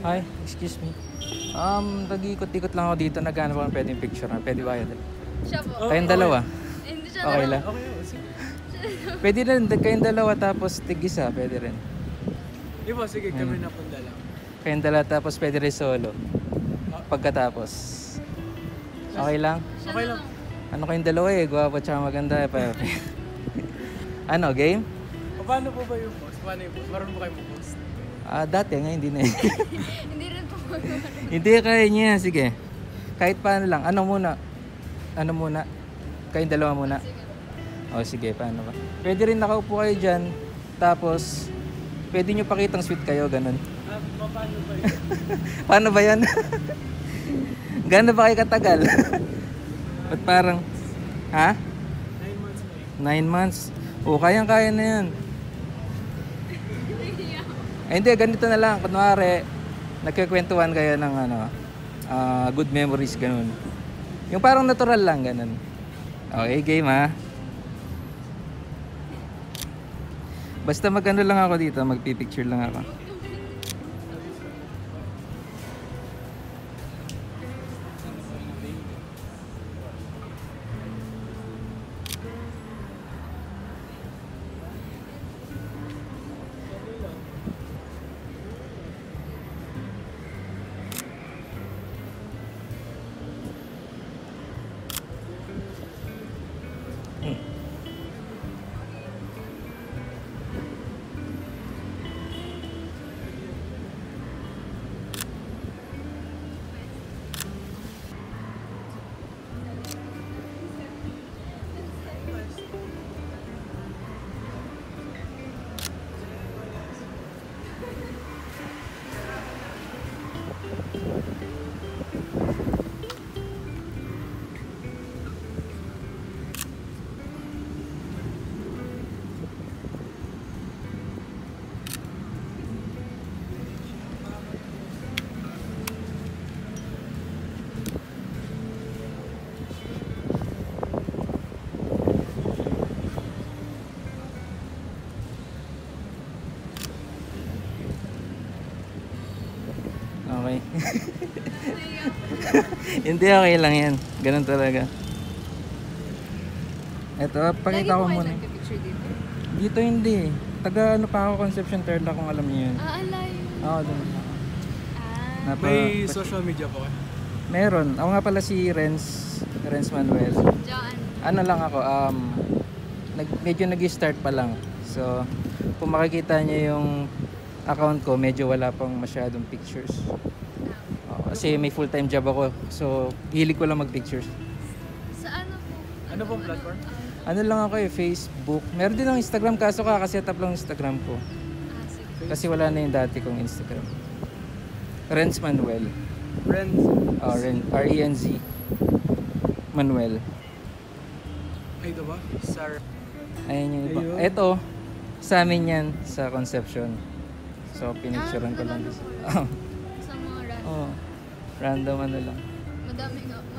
Hi, excuse me. Nag-iikot-ikot lang ako dito. Naghanap ako ng pwedeng picture na. Pwede ba yun? Siya po. Kayong dalawa? Hindi siya Okay lang. Pwede rin, kayong dalawa tapos tig-isa. Pwede rin. Di ba, sige, kami na punta lang. Kayong dalawa tapos pwede rin solo. Pagkatapos. Okay lang? Okay lang. Ano kayong dalawa eh? Gwapo tsaka maganda eh. Ano, game? Paano po ba yung post? Paano yung post? Marunong ba kayo mag-post? Dati nga, hindi na eh. Hindi rin po. Hindi, kaya niya. Sige. Kahit paano lang. Ano muna? Kayong dalawa muna. O sige, paano ba? Pwede rin nakaupo kayo dyan. Tapos, pwede nyo pakitang sweet kayo, ganun. Paano ba yun? Paano ba yan? Gano'n ba kayo katagal? Ba't parang, ha? 9 months na eh. 9 months? O, kayang-kaya na yan. Ay, hindi, ganito na lang. Kunwari, nagkikwentuhan kayo ng good memories, ganun. Yung parang natural lang, ganun. Okay, game ha? Basta mag-ano lang ako dito, magpipicture lang ako. Okay. Hindi, okay lang yan. Ganun talaga. Eto, pakita ko muna. Nagka-picture dito? Dito hindi. Taga ano pa ako, Conception Terla kung alam niyo yun. Ang layo. Oo, dun. May social media po kayo? Meron. Ako nga pala si Renz Manuel. Diyan. Ano lang ako, medyo nag-start pa lang. So, kung makikita niyo yung account ko, medyo wala pang masyadong pictures. Kasi may full-time job ako. So, hilig ko lang mag-pictures. Sa ano po? Ano pong platform? Ano lang ako eh, Facebook. Meron din ng Instagram, kaso kakaset up lang yung Instagram ko. Sige. Kasi wala na yung dati kong Instagram. Renz Manuel. Friends? R-E-N-Z Manuel. Ay, ito ba? Sarah. Ayun yung iba. Ayun. Ito, sa amin yan, sa Conception. So, pinicturean ko lang. Sa mga random. Oh, random ano lang. Madami nga po.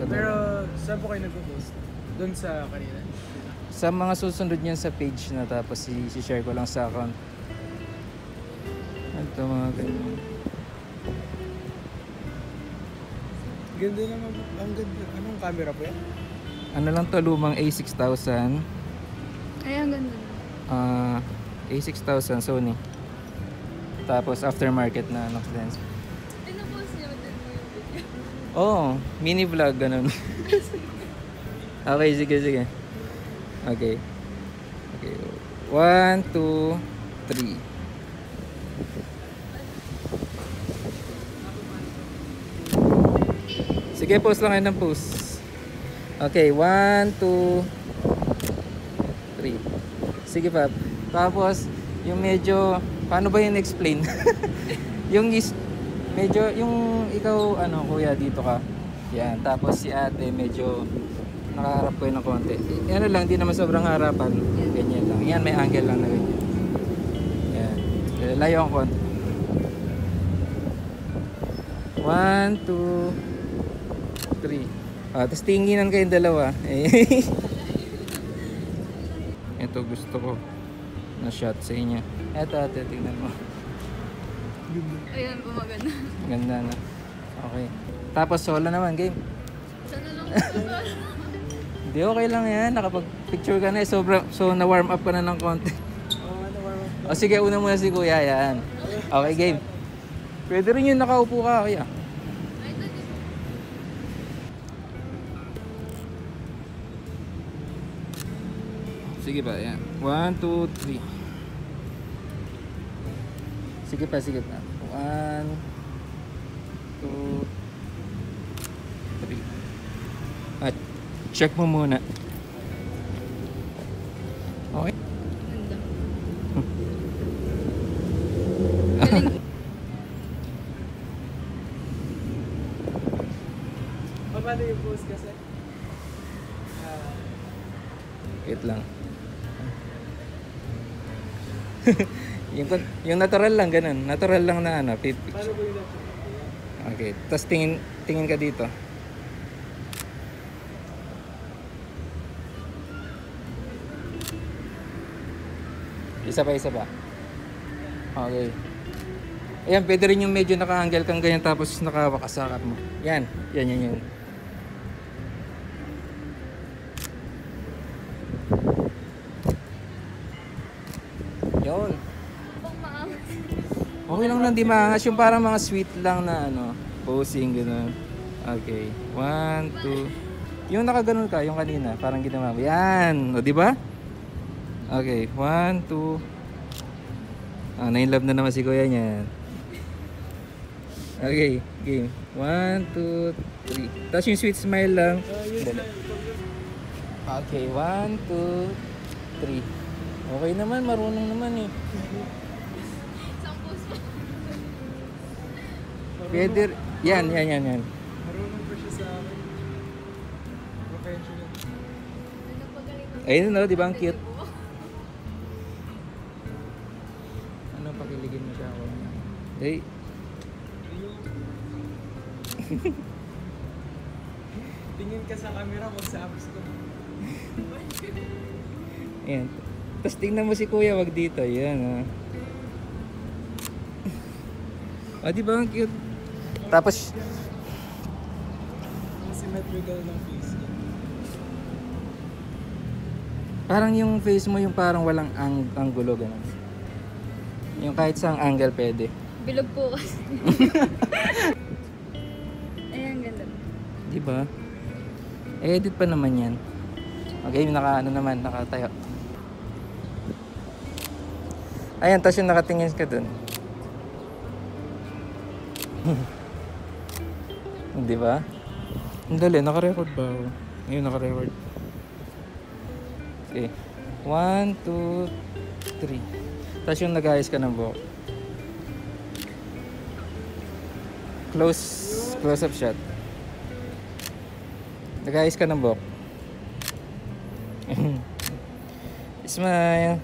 Pero saan po kayo nag-post? Doon sa kanina? Sa mga susunod niyan sa page na tapos i-share ko lang sa account. Ito mga ganyan. Ganda naman. Ang ganda. Anong camera po yan? Ano lang to, lumang A6000. Ay, ang ganda. A6000 Sony. Tapos aftermarket na lens. Pinapost niyo din mo yung video. Oh, mini vlog ganun. Okay, sige. Okay. 1, 2, 3. Sige, post lang kayo ng post. Okay, 1, 2, 3. Sige, Pap. Tapos, yung medyo, paano ba yun explain? Medyo, yung ikaw, kuya, dito ka. Yan, tapos si ate, medyo nakaharap ko yun ng konti. Ano lang, di naman sobrang harapan. Ganyan lang. Yan, may angle lang na ganyan. Yan. Layo ang konti. 1, 2, 3. Tapos tinginan kayong dalawa. Ito gusto ko na shot sa inyo. Ito ate, tingnan mo. Ayan po maganda. Ganda na. Okay. Tapos solo naman, game. Sana lang po sa Hindi, okay lang yan. Nakapag-picture ka na eh. So, na-warm up ka na ng konti. Oo, ano, warm up. O sige, una muna si kuya. Yan. Okay, game. Pwede rin yung nakaupo ka, kuya. Ay, ito din. Sige pa, yan. 1, 2, 3. Sige pa, sige pa. 1, 2, 3. At check mo muna. Okay. Ganda. Paano yung post kasi? Wait lang. yung natural lang, ganun. Natural lang na ano, picture. Paano po yung laptop? Okay, tapos tingin ka dito. Isa pa. Okay. Ayan, pwede rin yung medyo naka-angle kang ganyan tapos nakawakasakap mo. Yan. Yan. Yun. Pang maangas. Okay lang lang, di maangas. Yung parang mga sweet lang na ano, posing, gano'n. Okay. 1, 2. Yung nakaganon ka, yung kanina, parang ginawa mo. Yan. O, di ba? Okay. 1, 2. Ah, na-inlove na naman si kuya niyan. Okay. Game. 1, 2, 3. Tapos yung sweet smile lang. Yes, Dali. Okay. 1, 2, 3. Okay naman, marunong naman eh. Isang post pa. Pwede. Yan. Marunong pa siya sa akin. Professional. Nagpagaling ng Ayun no, di ba ang cute? po. Ano, pakiligin mo siya ako. Eh, Tingin ka sa camera, wag sa apps ko. ayan. Tapos tingnan mo si kuya, wag dito. Yan ah, di ba ang cute? Tapos, Ang symmetrical ng face niya. parang yung face mo yung parang walang anggulo, gano'n. Yung kahit saang angle pwede. Bilog po kasi. Ayan, ganda. Di ba? Edit pa naman yan. Okay, nakatayo. Ayan, tapos yung nakatingin ka dun. Di ba? Ang dali, naka-record ba ako? Ngayon naka-record. Okay. 1, 2, 3. Tapos yung nag-ayos ka ng buhok. Close-up shot. Nag-ayos ka ng buhok. Smile.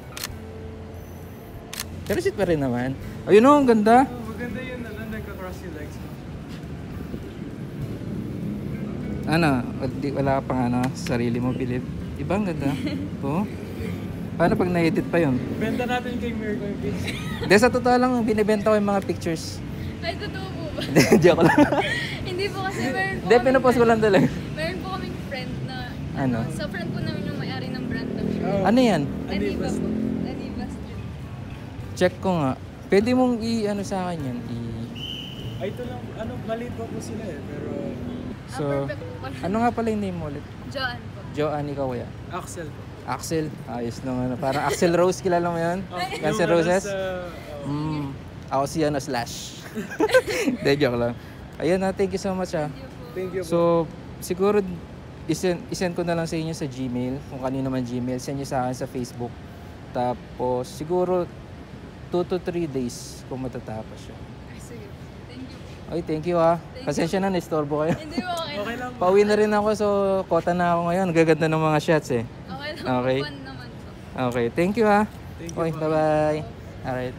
Pero shit pa rin naman. Ayun o, ang ganda. Oh, maganda yun, nagka-cross yung legs mo. Ano, wala ka pang ano, sarili mo bilib. Diba ang ganda? Oo. Paano pag na-edit pa yun? Benta natin kay Mirko yung face. Hindi, sa totoo lang, binibenta ko yung mga pictures. Ay, totoo po ba? Joke lang. Hindi po kasi meron po Hindi, pinapost ko lang talaga. Meron po kaming friend na Ano? sa friend po namin yung may-ari ng brand ng shirt. Oh. Ano yan? Aniba po. Aniba Street. Check ko nga. Pwede mong ano sa akin yan. Ay, ito lang, maliit pa po sila eh, pero So, Perfect po pala. ano nga pala yung name mo ulit? Joanne po. Joanne, ikaw kuya? Axel po. Axel. Ayos naman. Parang Axel Rose, kilala mo yan? Guns N' Yung Roses? ano Ako si ano, Slash. Hindi, joke lang. Ayun na, thank you so much ah. thank you po. So, siguro isend ko na lang sa inyo sa Gmail. Kung kanino man Gmail, send nyo sa akin sa Facebook. Tapos, siguro 2 to 3 days kung matatapos siya. Ay, sige. Thank you po. Ay, thank you ah. Pasensya na, na-istorbo kayo. Hindi po okay. Okay lang po. Pauwi na rin ako, so kota na ako ngayon. Gaganda ng mga shots eh. Okay lang. Okay. Fun naman po. Okay, thank you ah. Thank you Okay, po. bye-bye. Alright.